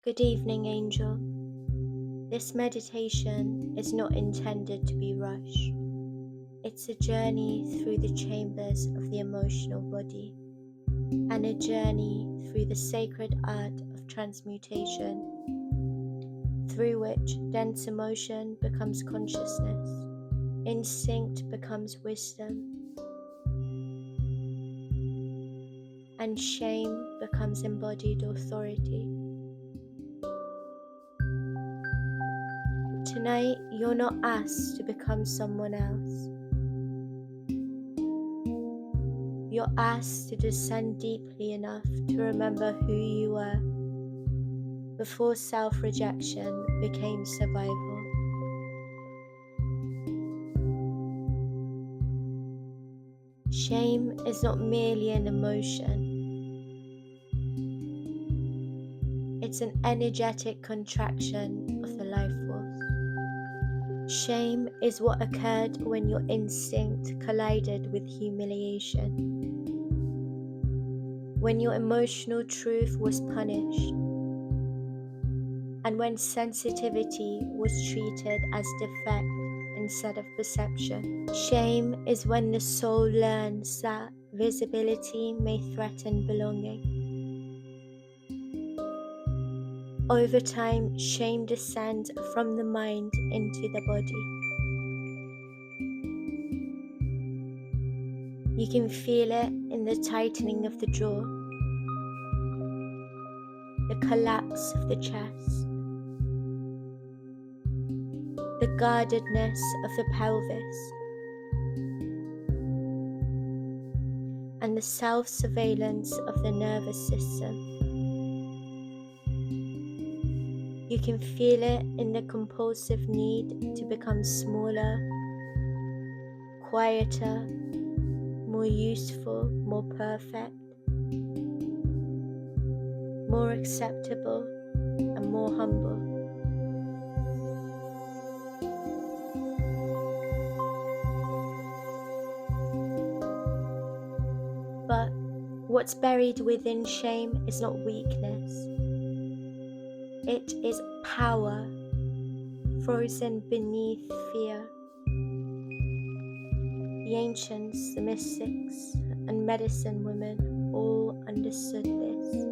Good evening, Angel. This meditation is not intended to be rushed. It's a journey through the chambers of the emotional body and a journey through the sacred art of transmutation, through which dense emotion becomes consciousness, instinct becomes wisdom, and shame becomes embodied authority. Tonight, you're not asked to become someone else. You're asked to descend deeply enough to remember who you were before self-rejection became survival. Shame is not merely an emotion. It's an energetic contraction of the life force. Shame is what occurred when your instinct collided with humiliation, when your emotional truth was punished, and when sensitivity was treated as defect instead of perception. Shame is when the soul learns that visibility may threaten belonging. Over time, shame descends from the mind into the body. You can feel it in the tightening of the jaw, the collapse of the chest, the guardedness of the pelvis, and the self-surveillance of the nervous system. You can feel it in the compulsive need to become smaller, quieter, more useful, more perfect, more acceptable, and more humble. But what's buried within shame is not weakness. It is power, frozen beneath fear. The ancients, the mystics, and medicine women all understood this.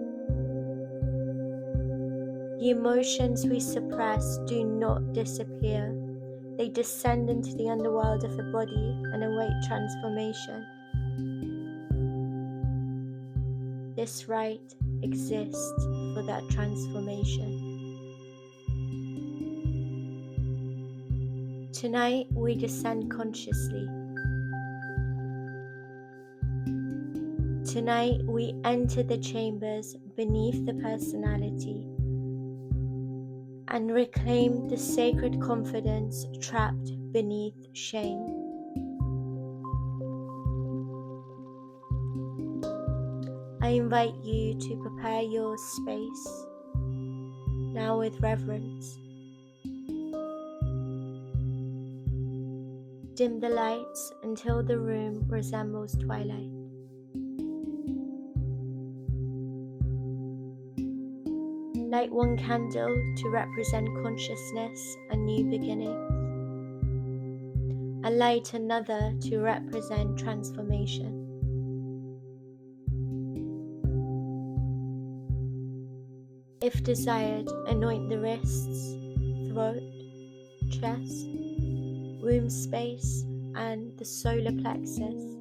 The emotions we suppress do not disappear. They descend into the underworld of the body and await transformation. This rite exists for that transformation. Tonight, we descend consciously. Tonight, we enter the chambers beneath the personality and reclaim the sacred confidence trapped beneath shame. I invite you to prepare your space, now with reverence. Dim the lights until the room resembles twilight. Light one candle to represent consciousness and new beginnings, and light another to represent transformation. If desired, anoint the wrists, throat, chest, womb space, and the solar plexus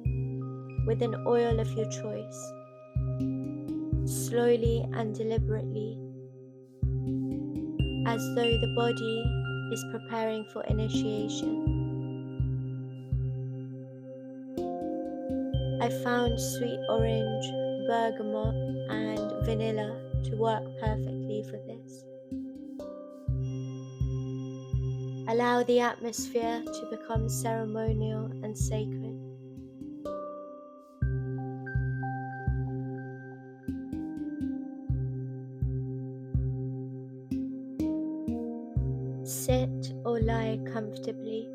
with an oil of your choice, slowly and deliberately, as though the body is preparing for initiation. I found sweet orange, bergamot, and vanilla to work perfectly for this. Allow the atmosphere to become ceremonial and sacred. Sit or lie comfortably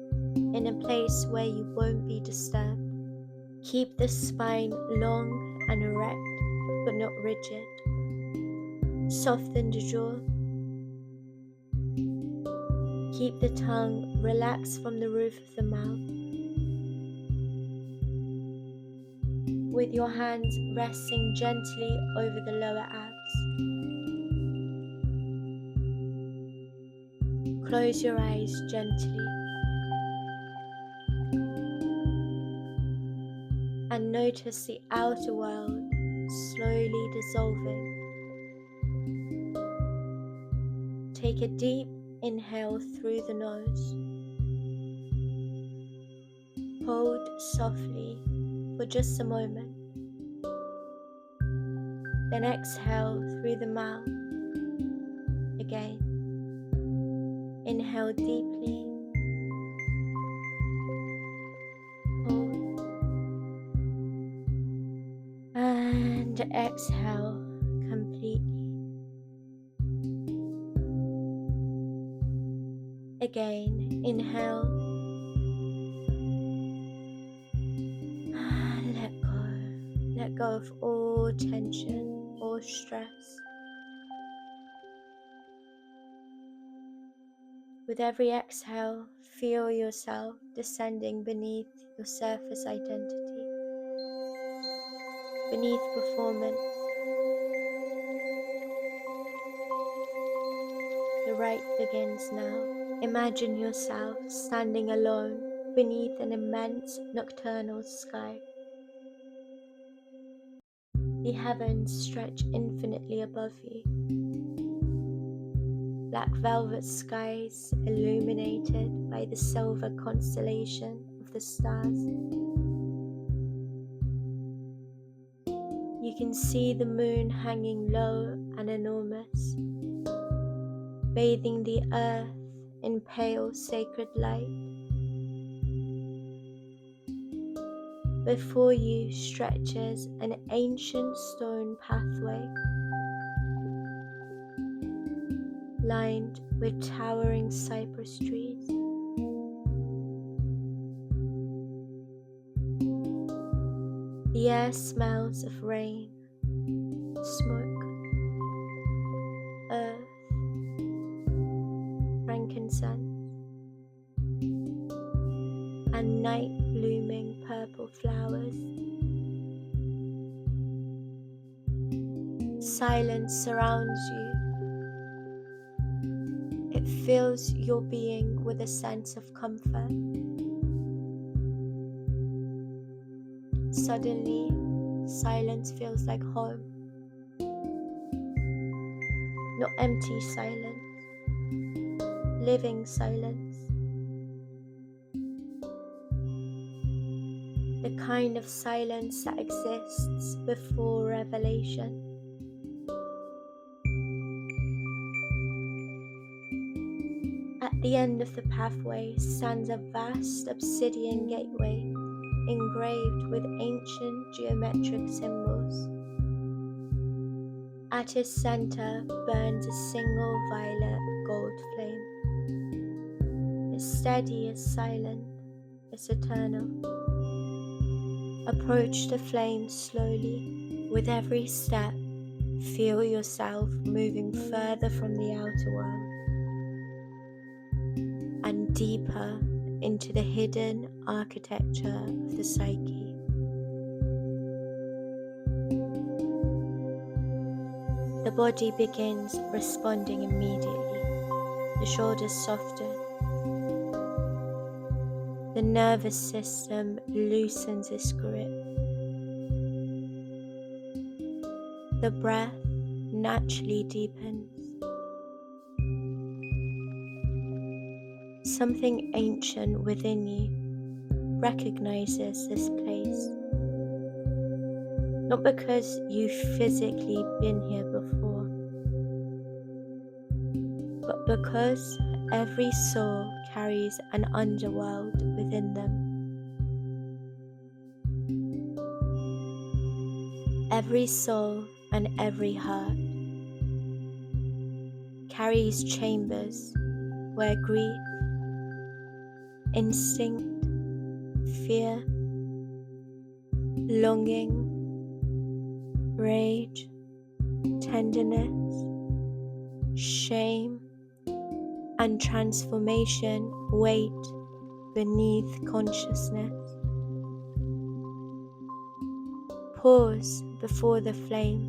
in a place where you won't be disturbed. Keep the spine long and erect, but not rigid. Soften the jaw Keep the tongue relaxed from the roof of the mouth, with your hands resting gently over the lower abs. Close your eyes gently and notice the outer world slowly dissolving. Take a deep inhale through the nose. Hold softly for just a moment. Then exhale through the mouth again. Inhale deeply. Hold. And exhale completely. Again, inhale. And let go. Let go of all tension or stress. With every exhale, feel yourself descending beneath your surface identity, beneath performance. The rite begins now. Imagine yourself standing alone beneath an immense nocturnal sky. The heavens stretch infinitely above you. Black velvet skies illuminated by the silver constellation of the stars. You can see the moon hanging low and enormous, bathing the earth in pale sacred light. Before you stretches an ancient stone pathway, lined with towering cypress trees. The air smells of rain, smoke, earth, frankincense, and night blooming purple flowers. Silence surrounds you. It fills your being with a sense of comfort. Suddenly, silence feels like home. Not empty silence, living silence. The kind of silence that exists before revelation. At the end of the pathway stands a vast obsidian gateway engraved with ancient geometric symbols. At its center burns a single violet gold flame. It's steady, it's silent, it's eternal. Approach the flame slowly. With every step, feel yourself moving further from the outer world and deeper into the hidden architecture of the psyche. The body begins responding immediately. The shoulders soften. The nervous system loosens its grip. The breath naturally deepens. Something ancient within you recognizes this place. Not because you've physically been here before, but because every soul carries an underworld within them. Every soul and every heart carries chambers where grief, instinct, fear, longing, rage, tenderness, shame, and transformation wait beneath consciousness. Pause before the flame.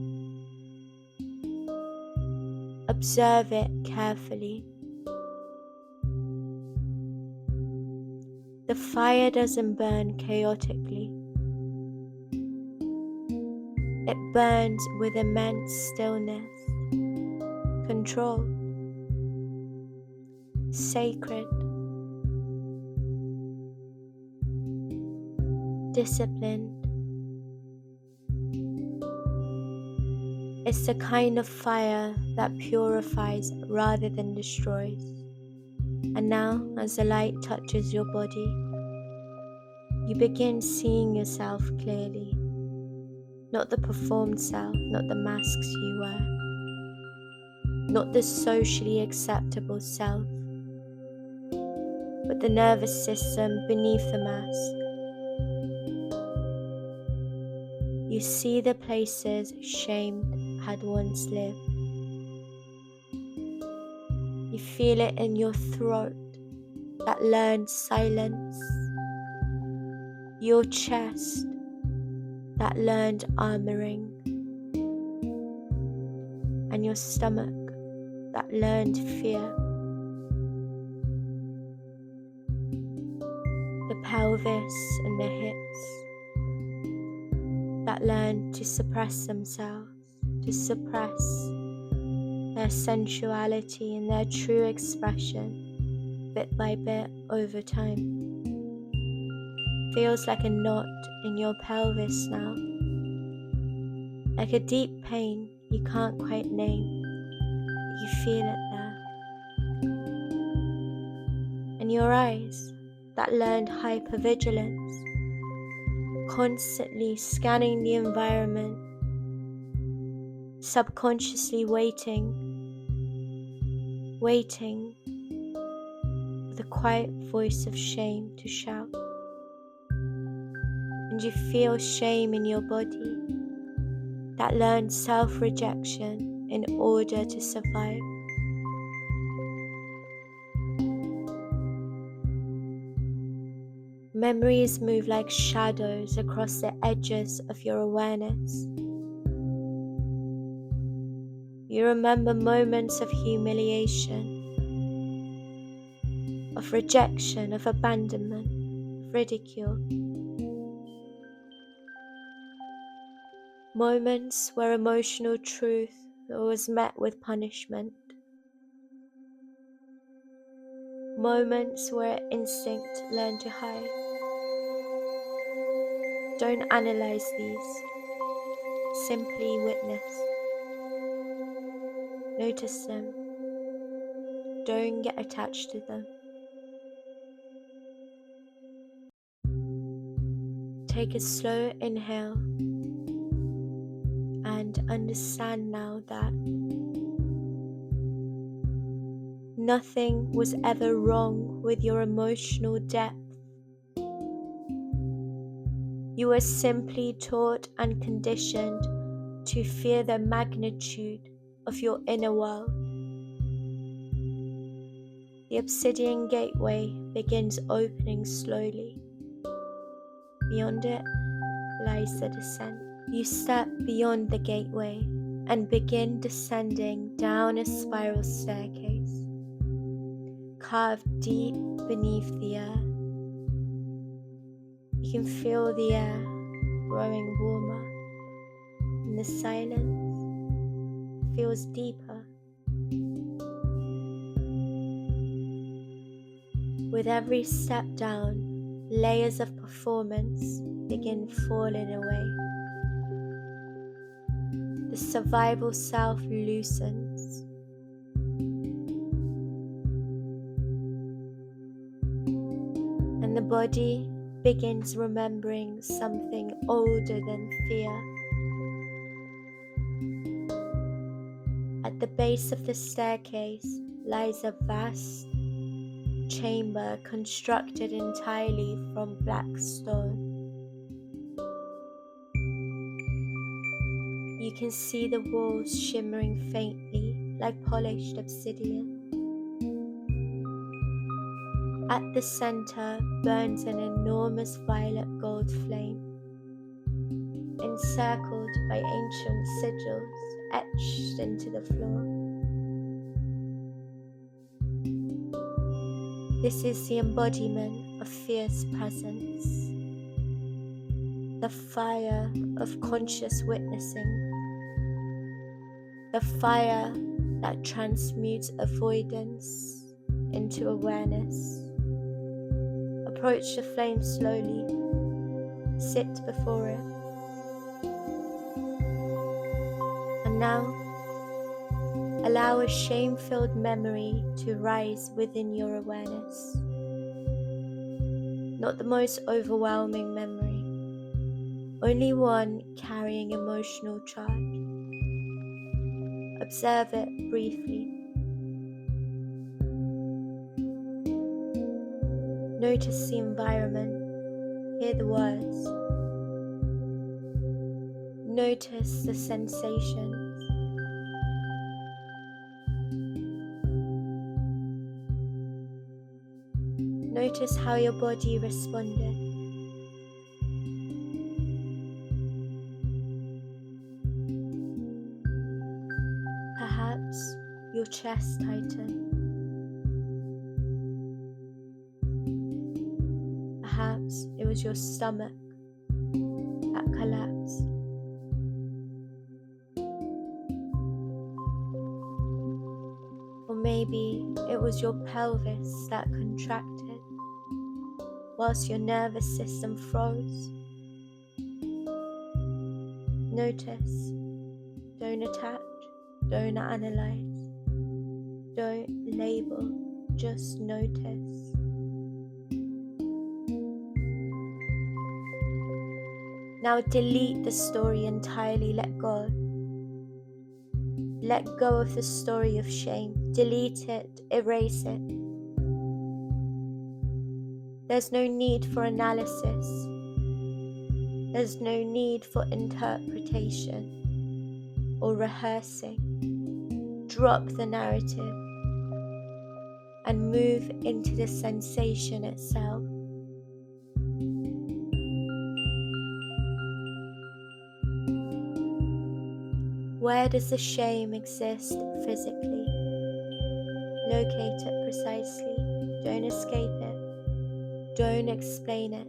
Observe it carefully. The fire doesn't burn chaotically. It burns with immense stillness, control, sacred, disciplined. It's the kind of fire that purifies rather than destroys. And now, as the light touches your body, you begin seeing yourself clearly. Not the performed self, not the masks you wear, not the socially acceptable self, but the nervous system beneath the mask. You see the places shame had once lived. You feel it in your throat, that learned silence, your chest, that learned armoring, and your stomach, that learned fear. The pelvis and the hips, that learned to suppress themselves, to suppress their sensuality and their true expression, bit by bit over time. Feels like a knot in your pelvis now, like a deep pain you can't quite name, but you feel it there. And your eyes, that learned hyper-vigilance, constantly scanning the environment, subconsciously waiting for the quiet voice of shame to shout. And you feel shame in your body, that learned self-rejection in order to survive. Memories move like shadows across the edges of your awareness. You remember moments of humiliation, of rejection, of abandonment, of ridicule. Moments where emotional truth was met with punishment. Moments where instinct learned to hide. Don't analyze these. Simply witness. Notice them. Don't get attached to them. Take a slow inhale and understand now that nothing was ever wrong with your emotional depth. You were simply taught and conditioned to fear the magnitude of your inner world. The obsidian gateway begins opening slowly. Beyond it lies the descent. You step beyond the gateway and begin descending down a spiral staircase, carved deep beneath the earth. You can feel the air growing warmer, and the silence feels deeper. With every step down, layers of performance begin falling away. The survival self loosens. And the body begins remembering something older than fear. At the base of the staircase lies a vast chamber constructed entirely from black stone. You can see the walls shimmering faintly like polished obsidian. At the center burns an enormous violet gold flame, encircled by ancient sigils etched into the floor. This is the embodiment of fierce presence, the fire of conscious witnessing, the fire that transmutes avoidance into awareness. Approach the flame slowly, sit before it, and now allow a shame-filled memory to rise within your awareness. Not the most overwhelming memory, only one carrying emotional charge. Observe it briefly. Notice the environment, hear the words. Notice the sensations. Notice how your body responded. Perhaps your chest tightened. Perhaps it was your stomach that collapsed. Or maybe it was your pelvis that contracted whilst your nervous system froze. Notice. Don't attach. Don't analyze. Don't label. Just notice. Now delete the story entirely. Let go. Let go of the story of shame. Delete it. Erase it. There's no need for analysis. There's no need for interpretation or rehearsing. Drop the narrative and move into the sensation itself. Where does the shame exist physically? Locate it precisely. Don't escape it. Don't explain it.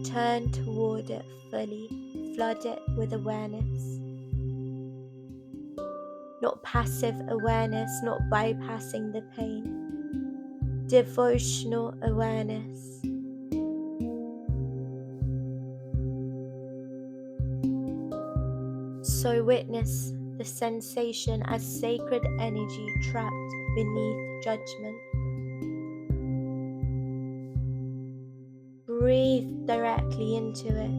Turn toward it fully. Flood it with awareness. Not passive awareness, not bypassing the pain. Devotional awareness. So witness the sensation as sacred energy trapped beneath judgment. Breathe directly into it.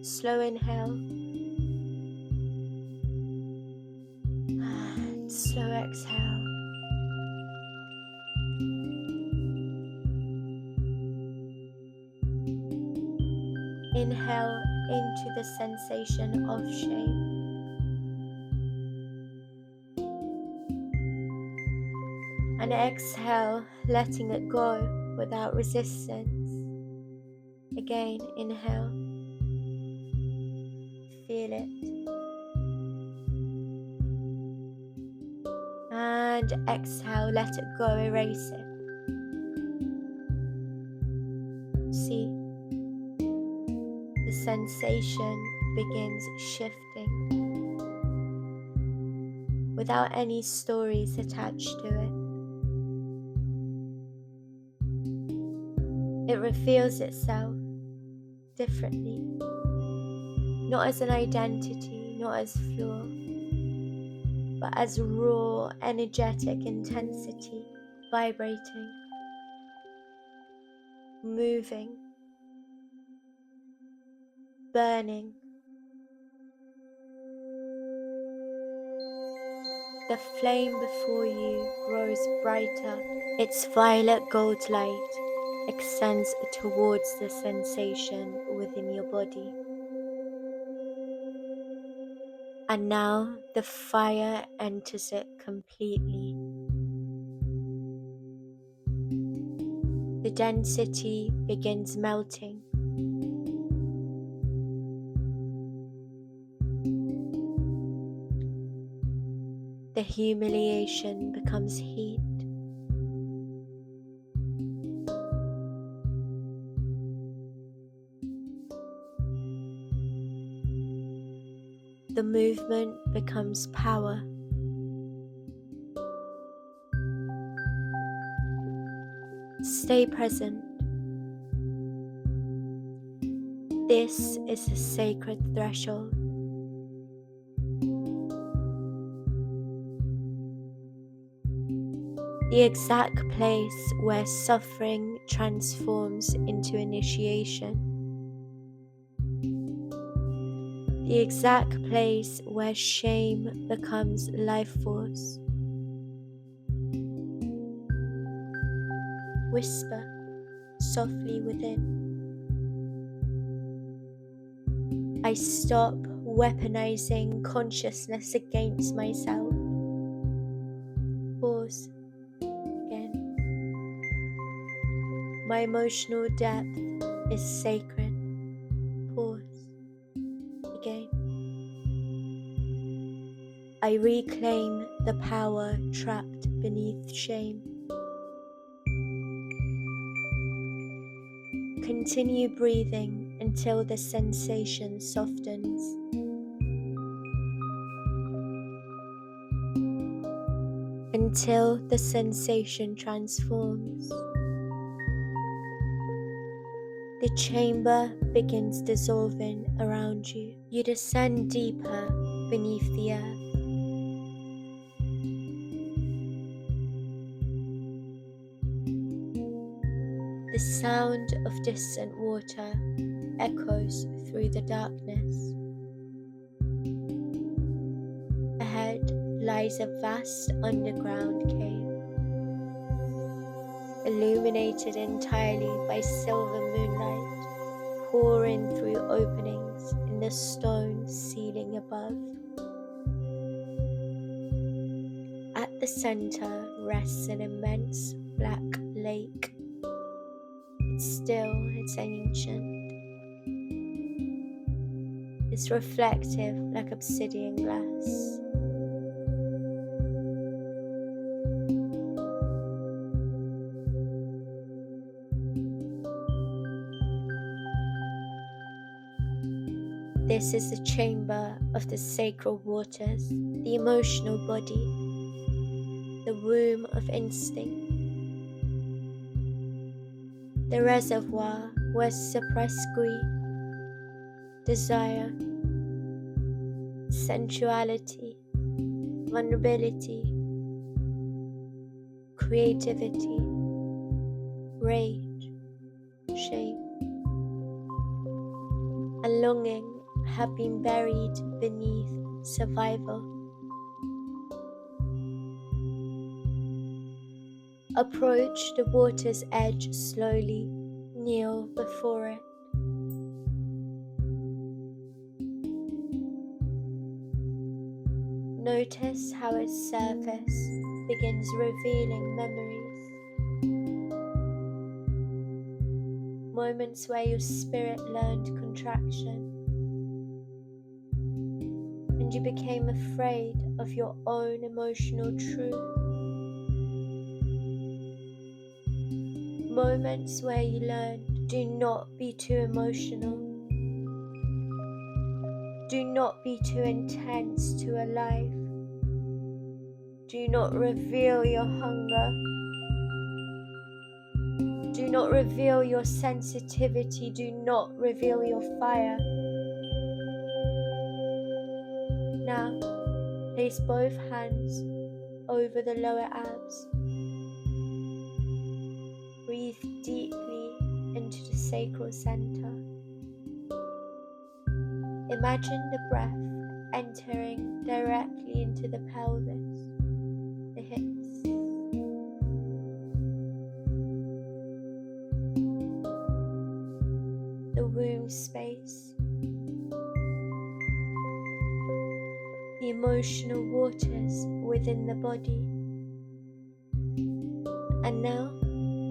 Slow inhale and slow exhale. Inhale into the sensation of shame. And exhale, letting it go without resistance. Again, inhale. Feel it. And exhale, let it go, erase it. See, the sensation begins shifting without any stories attached to it. It reveals itself differently, not as an identity, not as flaw, but as raw, energetic intensity, vibrating, moving, burning. The flame before you grows brighter. Its violet gold light extends towards the sensation within your body. And now the fire enters it completely. density begins melting. The humiliation becomes heat. The movement becomes power. Stay present. This is a sacred threshold. The exact place where suffering transforms into initiation. The exact place where shame becomes life force. Whisper softly within. I stop weaponizing consciousness against myself. Pause again. My emotional depth is sacred. Pause again. I reclaim the power trapped beneath shame. Continue breathing until the sensation softens. Until the sensation transforms. The chamber begins dissolving around you. You descend deeper beneath the earth. The sound of distant water echoes through the darkness. Ahead lies a vast underground cave, illuminated entirely by silver moonlight pouring through openings in the stone ceiling above. At the center rests an immense black lake. It's still, it's ancient. It's reflective like obsidian glass. This is the chamber of the sacral waters, the emotional body, the womb of instinct. The reservoir where suppressed grief, desire, sensuality, vulnerability, creativity, rage, shame, and longing have been buried beneath survival. Approach the water's edge slowly, kneel before it. Notice how its surface begins revealing memories. Moments where your spirit learned contraction and you became afraid of your own emotional truth. Moments where you learned, do not be too emotional. Do not be too intense to alive. Do not reveal your hunger. Do not reveal your sensitivity. Do not reveal your fire. Now, place both hands over the lower abs. Breathe deeply into the sacral center. Imagine the breath entering directly into the pelvis, the hips. The womb space. The emotional waters within the body. And now,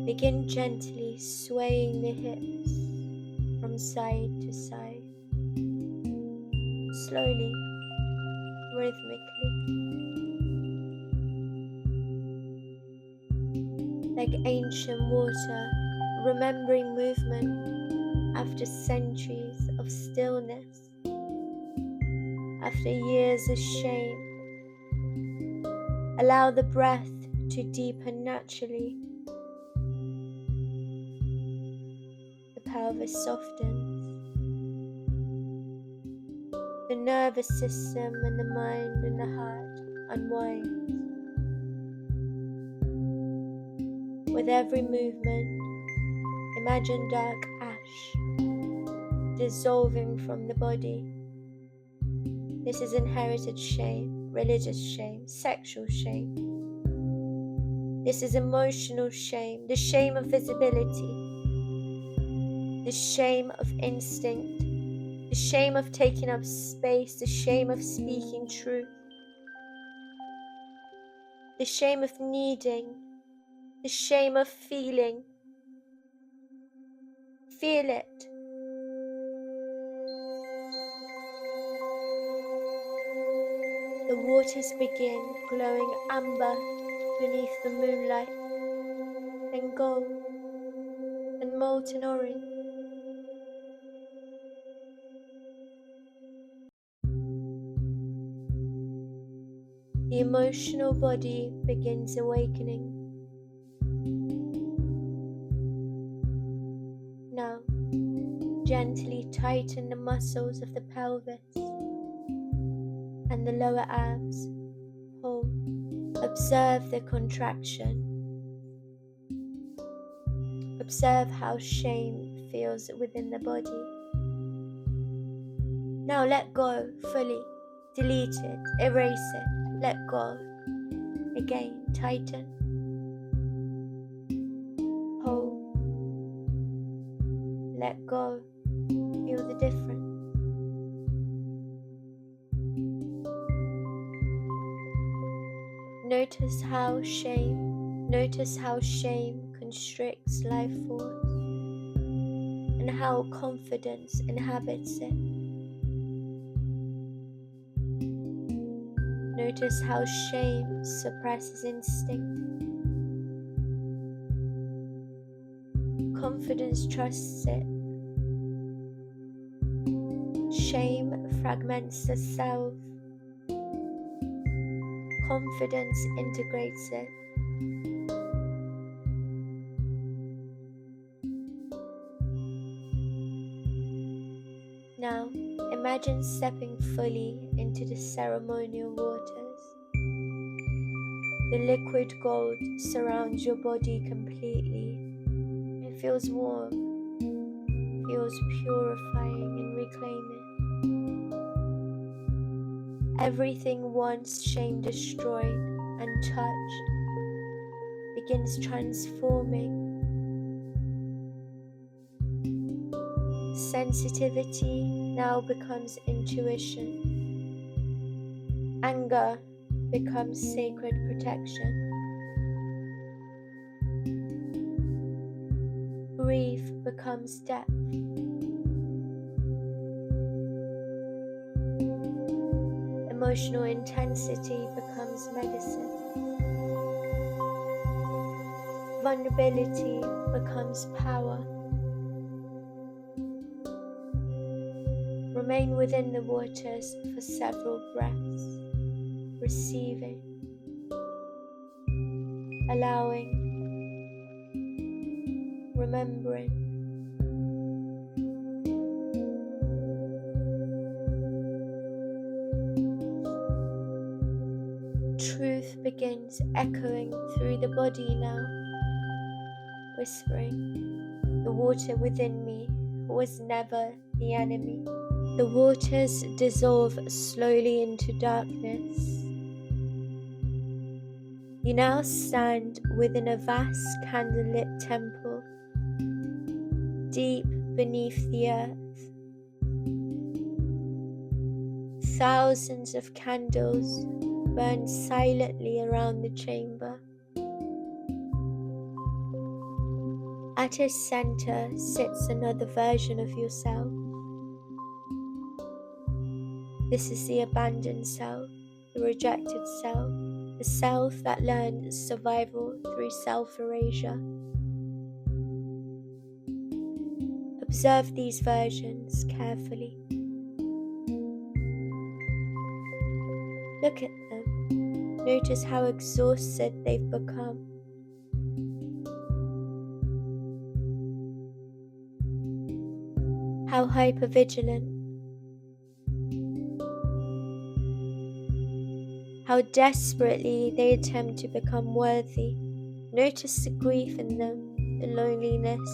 begin gently gently swaying the hips from side to side, slowly, rhythmically, like ancient water, remembering movement after centuries of stillness, after years of shame. Allow the breath to deepen naturally. The pelvis softens. The nervous system and the mind and the heart unwind. With every movement, imagine dark ash dissolving from the body. This is inherited shame, religious shame, sexual shame. This is emotional shame, the shame of visibility, the shame of instinct, the shame of taking up space, the shame of speaking truth, the shame of needing, the shame of feeling. Feel it. The waters begin glowing amber beneath the moonlight, then gold, and molten orange. The emotional body begins awakening. Now, gently tighten the muscles of the pelvis and the lower abs. Hold. Observe the contraction. Observe how shame feels within the body. Now let go fully. Delete it. Erase it. Let go. Again, tighten. Hold. Let go. Feel the difference. Notice how shame constricts life force and how confidence inhabits it. Notice how shame suppresses instinct. Confidence trusts it. Shame fragments the self. Confidence integrates it. Now, imagine stepping fully into the ceremonial waters. The liquid gold surrounds your body completely. It feels warm, feels purifying and reclaiming. Everything once shame destroyed and touched begins transforming. Sensitivity now becomes intuition. Anger becomes sacred protection. Grief becomes depth. Emotional intensity becomes medicine. Vulnerability becomes power. Remain within the waters for several breaths, receiving, allowing, remembering. Truth begins echoing through the body now, whispering, the water within me was never the enemy. The waters dissolve slowly into darkness. You now stand within a vast candlelit temple, deep beneath the earth. Thousands of candles burn silently around the chamber. At its center sits another version of yourself. This is the abandoned self, the rejected self, the self that learned survival through self-erasure. Observe these versions carefully. Look at them. Notice how exhausted they've become. How hyper-vigilant. How desperately they attempt to become worthy. Notice the grief in them, the loneliness,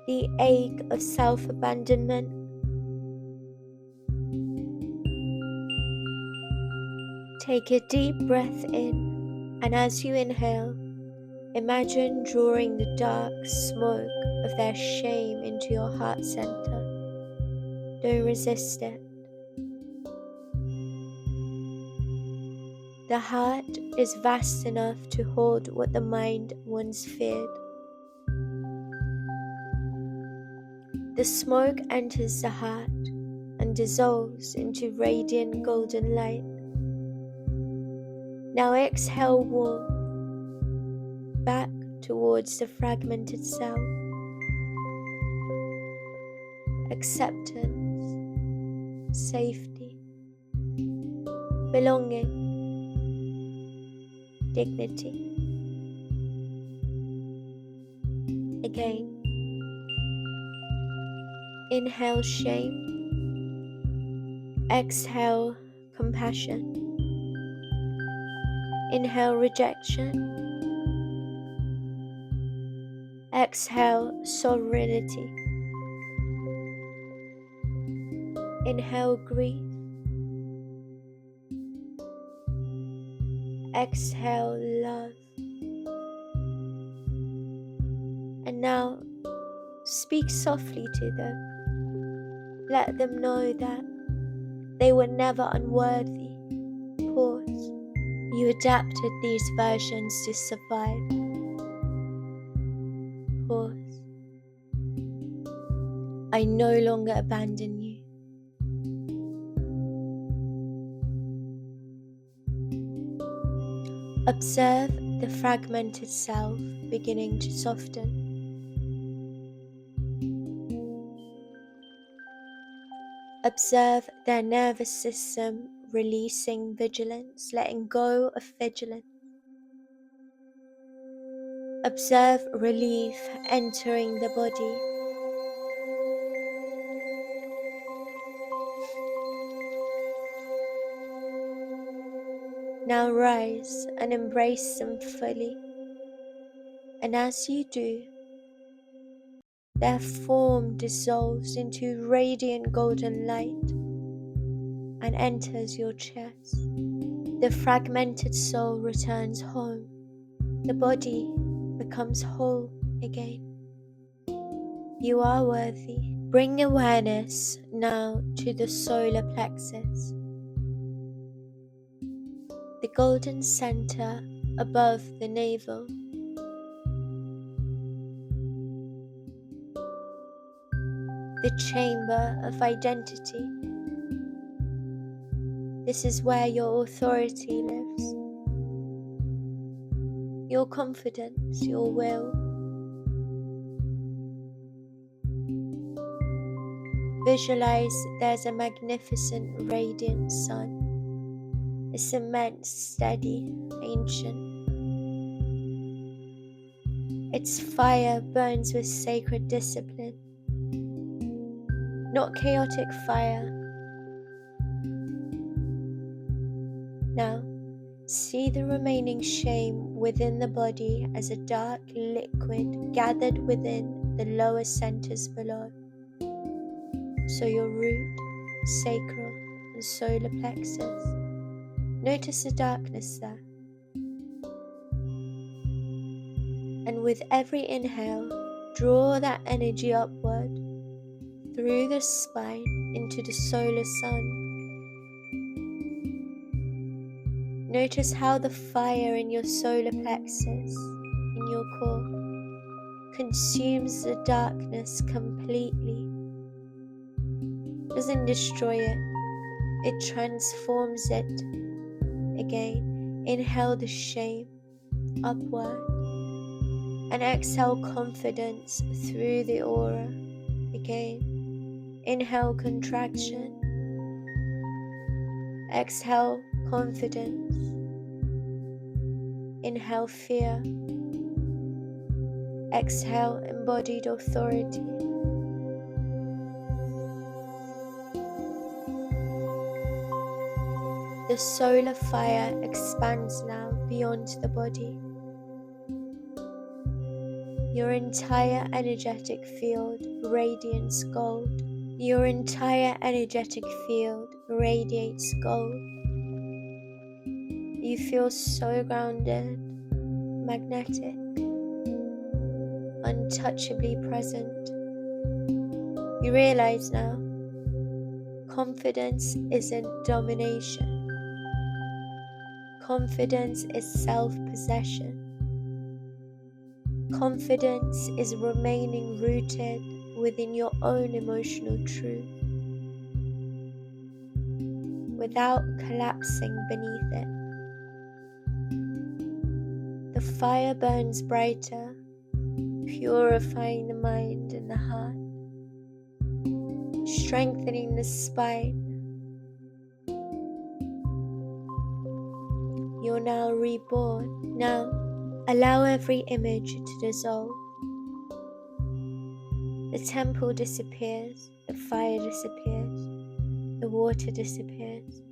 the ache of self-abandonment. Take a deep breath in, and as you inhale, imagine drawing the dark smoke of their shame into your heart center. Don't resist it. The heart is vast enough to hold what the mind once feared. The smoke enters the heart and dissolves into radiant golden light. Now exhale warmth back towards the fragmented self. Acceptance, safety, belonging, dignity. Again. Inhale shame. Exhale compassion. Inhale rejection. Exhale sovereignty. Inhale grief. Exhale love. And now speak softly to them. Let them know that they were never unworthy. Pause. You adapted these versions to survive. Pause. I no longer abandon you. Observe the fragmented self beginning to soften. Observe their nervous system releasing vigilance, letting go of vigilance. Observe relief entering the body. Now rise and embrace them fully. And as you do, their form dissolves into radiant golden light and enters your chest. The fragmented soul returns home. The body becomes whole again. You are worthy. Bring awareness now to the solar plexus, the golden center above the navel. The chamber of identity. This is where your authority lives, your confidence, your will. Visualize there's a magnificent radiant sun. It's immense, steady, ancient. Its fire burns with sacred discipline. Not chaotic fire. Now, see the remaining shame within the body as a dark liquid gathered within the lower centers below. So your root, sacral, and solar plexus. Notice the darkness there. And with every inhale, draw that energy upward through the spine into the solar sun. Notice how the fire in your solar plexus, in your core, consumes the darkness completely, doesn't destroy it, it transforms it again. Inhale the shame upward and exhale confidence through the aura again. Inhale contraction, exhale confidence, inhale fear, exhale embodied authority. The solar fire expands now beyond the body. Your entire energetic field radiates gold. Your entire energetic field radiates gold. You feel so grounded, magnetic, untouchably present. You realize now, confidence isn't domination. Confidence is self-possession. Confidence is remaining rooted within your own emotional truth, without collapsing beneath it. The fire burns brighter, purifying the mind and the heart, strengthening the spine. You're now reborn. Now, allow every image to dissolve. The temple disappears, the fire disappears, the water disappears.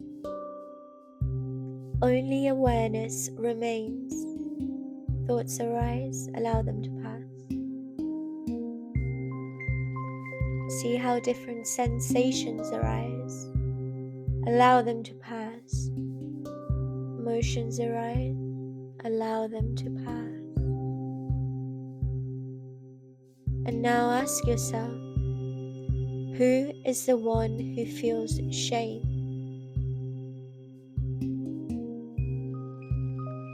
Only awareness remains. Thoughts arise, allow them to pass. See how different sensations arise, allow them to pass. Emotions arise, allow them to pass. And now ask yourself, who is the one who feels shame?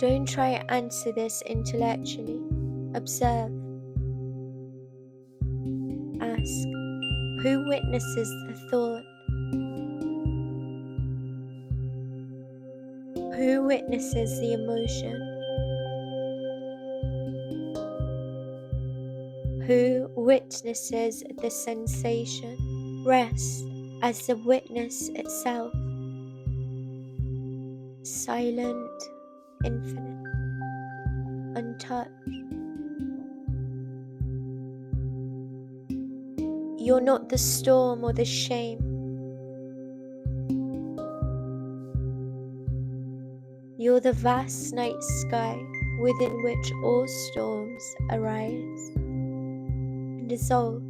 Don't try to answer this intellectually. Observe. Ask, who witnesses the thought? Who witnesses the emotion? Who witnesses the sensation? Rest as the witness itself. Silent, infinite, untouched. You're not the storm or the shame. You're the vast night sky within which all storms arise and dissolve.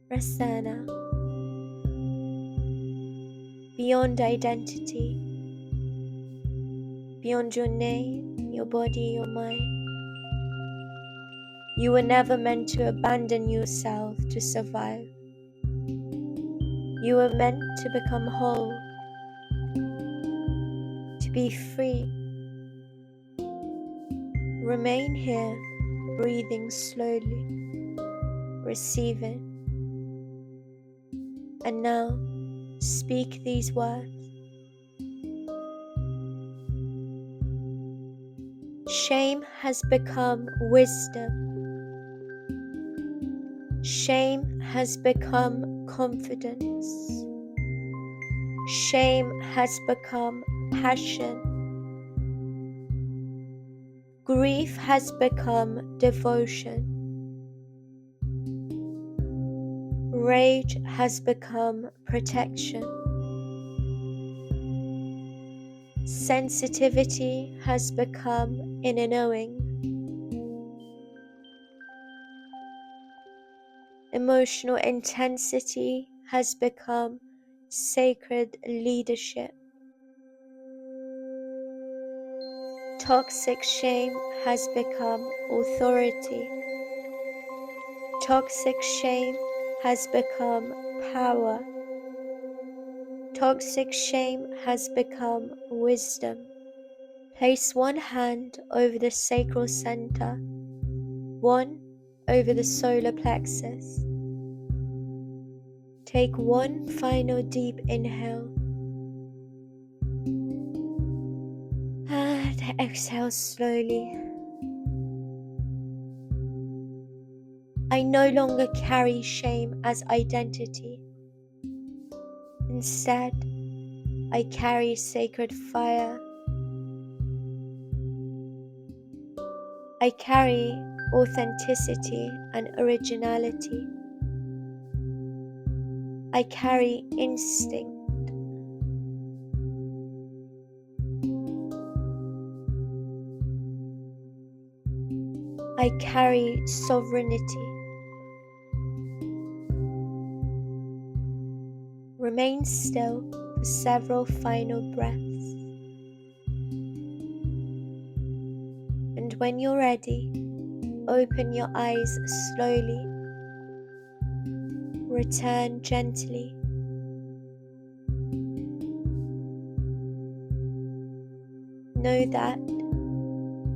Rest there now. Beyond identity, beyond your name, your body, your mind. You were never meant to abandon yourself to survive. You were meant to become whole, to be free. Remain here, breathing slowly, receiving. And now, speak these words. Shame has become wisdom. Shame has become confidence. Shame has become passion. Grief has become devotion. Rage has become protection. Sensitivity has become inner knowing. Emotional intensity has become sacred leadership. Toxic shame has become authority. Toxic shame has become power. Toxic shame has become wisdom. Place one hand over the sacral center, one over the solar plexus. Take one final deep inhale and exhale slowly. I no longer carry shame as identity. Instead, I carry sacred fire. I carry authenticity and originality. I carry instinct. I carry sovereignty. Remain still for several final breaths. And when you're ready, open your eyes slowly. Return gently. Know that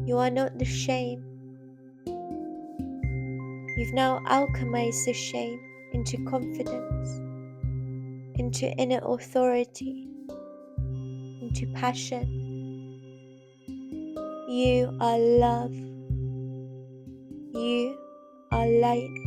you are not the shame. You've now alchemized the shame into confidence, into inner authority, into passion. You are love. You are light.